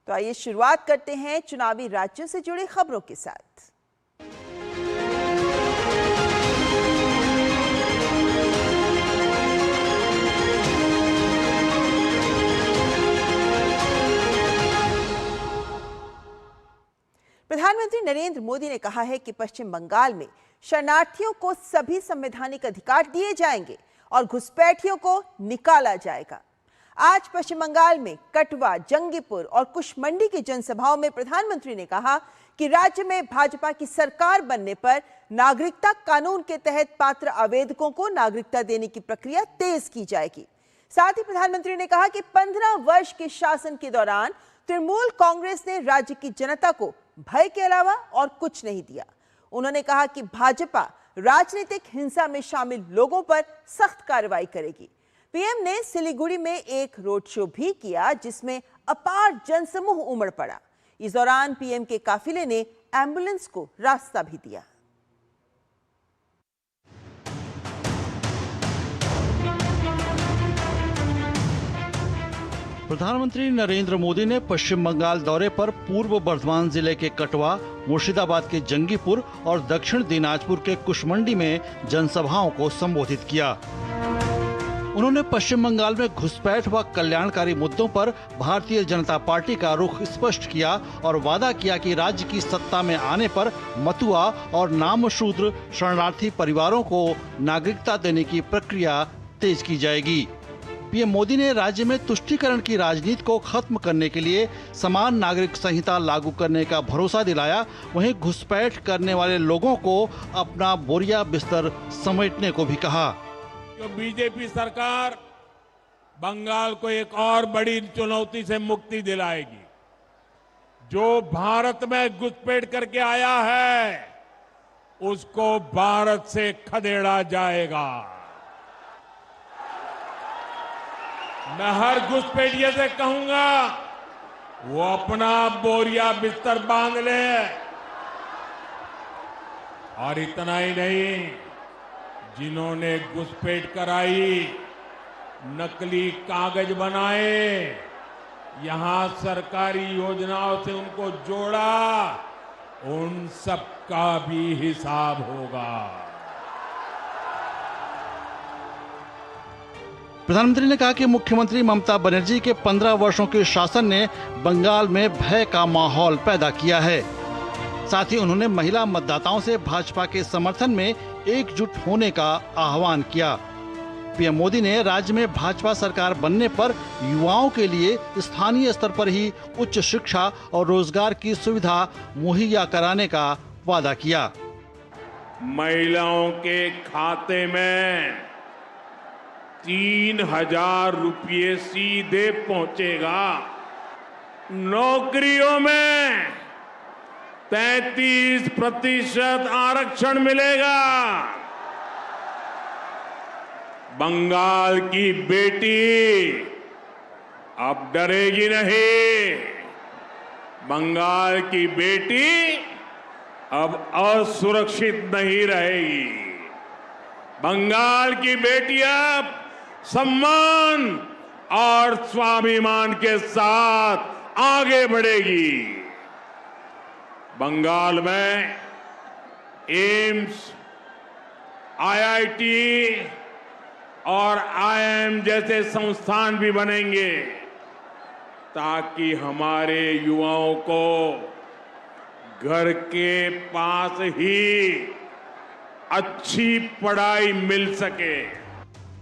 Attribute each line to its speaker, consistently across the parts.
Speaker 1: तो आइए शुरुआत करते हैं चुनावी राज्यों से जुड़ी खबरों के साथ। प्रधानमंत्री नरेंद्र मोदी ने कहा है कि पश्चिम बंगाल में शरणार्थियों को सभी संवैधानिक अधिकार दिए जाएंगे और घुसपैठियों को निकाला जाएगा। आज पश्चिम बंगाल में कटवा, जंगीपुर और कुशमंडी की जनसभाओं में प्रधानमंत्री ने कहा कि राज्य में भाजपा की सरकार बनने पर नागरिकता कानून के तहत पात्र आवेदकों को नागरिकता देने की प्रक्रिया तेज की जाएगी। साथ ही प्रधानमंत्री ने कहा कि 15 वर्ष के शासन के दौरान तृणमूल कांग्रेस ने राज्य की जनता को भय के अलावा और कुछ नहीं दिया। उन्होंने कहा कि भाजपा राजनीतिक हिंसा में शामिल लोगों पर सख्त कार्रवाई करेगी। पीएम ने सिलीगुड़ी में एक रोड शो भी किया जिसमें अपार जनसमूह उमड़ पड़ा। इस दौरान पीएम के काफिले ने एम्बुलेंस को रास्ता भी दिया।
Speaker 2: प्रधानमंत्री नरेंद्र मोदी ने पश्चिम बंगाल दौरे पर पूर्व बर्धमान जिले के कटवा, मुर्शिदाबाद के जंगीपुर और दक्षिण दिनाजपुर के कुशमंडी में जनसभाओं को संबोधित किया। उन्होंने पश्चिम बंगाल में घुसपैठ व कल्याणकारी मुद्दों पर भारतीय जनता पार्टी का रुख स्पष्ट किया और वादा किया कि राज्य की सत्ता में आने पर मतुआ और नामशूद्र शरणार्थी परिवारों को नागरिकता देने की प्रक्रिया तेज की जाएगी। पीएम मोदी ने राज्य में तुष्टीकरण की राजनीति को खत्म करने के लिए समान नागरिक संहिता लागू करने का भरोसा दिलाया। वहीं घुसपैठ करने वाले लोगों को अपना बोरिया बिस्तर समेटने को भी कहा।
Speaker 3: जो बीजेपी सरकार बंगाल को एक और बड़ी चुनौती से मुक्ति दिलाएगी। जो भारत में घुसपैठ करके आया है उसको भारत से खदेड़ा जाएगा। मैं हर घुसपैठिए से कहूंगा वो अपना बोरिया बिस्तर बांध ले। और इतना ही नहीं, जिन्होंने घुसपैठ कराई, नकली कागज बनाए, यहां सरकारी योजनाओं से उनको जोड़ा, उन सब का भी हिसाब होगा।
Speaker 2: प्रधानमंत्री ने कहा कि मुख्यमंत्री ममता बनर्जी के 15 वर्षों के शासन ने बंगाल में भय का माहौल पैदा किया है। साथ ही उन्होंने महिला मतदाताओं से भाजपा के समर्थन में एकजुट होने का आह्वान किया। पीएम मोदी ने राज्य में भाजपा सरकार बनने पर युवाओं के लिए स्थानीय स्तर पर ही उच्च शिक्षा और रोजगार की सुविधा मुहैया कराने का वादा किया।
Speaker 3: महिलाओं के खाते में 3,000 रुपये सीधे पहुंचेगा। नौकरियों में 33% आरक्षण मिलेगा। बंगाल की बेटी अब डरेगी नहीं। बंगाल की बेटी अब असुरक्षित नहीं रहेगी। बंगाल की बेटी अब सम्मान और स्वाभिमान के साथ आगे बढ़ेगी। बंगाल में एम्स, आईआईटी और आईआईएम जैसे संस्थान भी बनेंगे ताकि हमारे युवाओं को घर के पास ही अच्छी पढ़ाई मिल सके।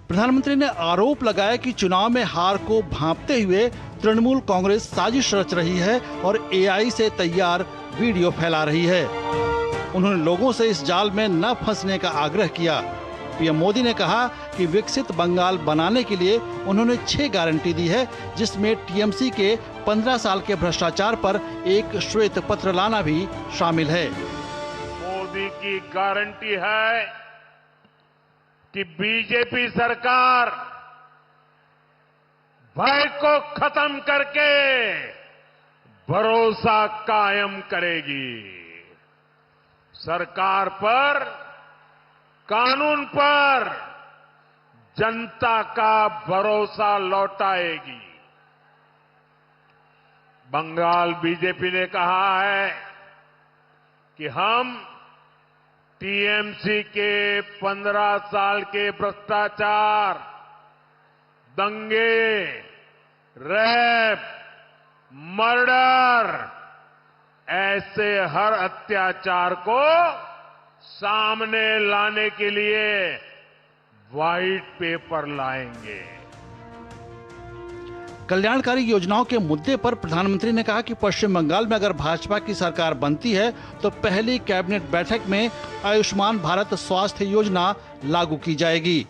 Speaker 2: प्रधानमंत्री ने आरोप लगाया कि चुनाव में हार को भांपते हुए तृणमूल कांग्रेस साजिश रच रही है और एआई से तैयार वीडियो फैला रही है। उन्होंने लोगों से इस जाल में न फंसने का आग्रह किया। पीएम मोदी ने कहा कि विकसित बंगाल बनाने के लिए उन्होंने 6 गारंटी दी है, जिसमें टीएमसी के 15 साल के भ्रष्टाचार पर एक श्वेत पत्र लाना भी शामिल है।
Speaker 3: मोदी की गारंटी है कि बीजेपी सरकार भय को खत्म करके भरोसा कायम करेगी। सरकार पर, कानून पर जनता का भरोसा लौटाएगी। बंगाल बीजेपी ने कहा है कि हम टीएमसी के 15 साल के भ्रष्टाचार, दंगे, रेप, मर्डर ऐसे हर अत्याचार को सामने लाने के लिए व्हाइट पेपर लाएंगे।
Speaker 2: कल्याणकारी योजनाओं के मुद्दे पर प्रधानमंत्री ने कहा कि पश्चिम बंगाल में अगर भाजपा की सरकार बनती है तो पहली कैबिनेट बैठक में आयुष्मान भारत स्वास्थ्य योजना लागू की जाएगी।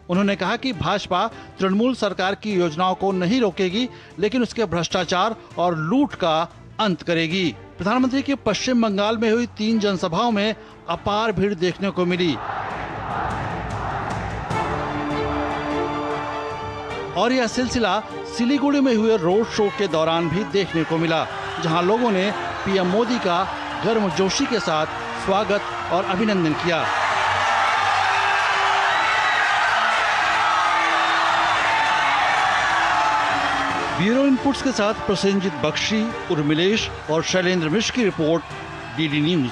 Speaker 2: उन्होंने कहा कि भाजपा तृणमूल सरकार की योजनाओं को नहीं रोकेगी, लेकिन उसके भ्रष्टाचार और लूट का अंत करेगी। प्रधानमंत्री की पश्चिम बंगाल में हुई 3 जनसभाओं में अपार भीड़ देखने को मिली और यह सिलसिला सिलीगुड़ी में हुए रोड शो के दौरान भी देखने को मिला, जहां लोगों ने पीएम मोदी का गर्मजोशी के साथ स्वागत और अभिनंदन किया। ब्यूरो इनपुट्स के साथ प्रसेनजीत बख्शी, उर्मिलेश और शैलेंद्र मिश्र की रिपोर्ट, डीडी न्यूज।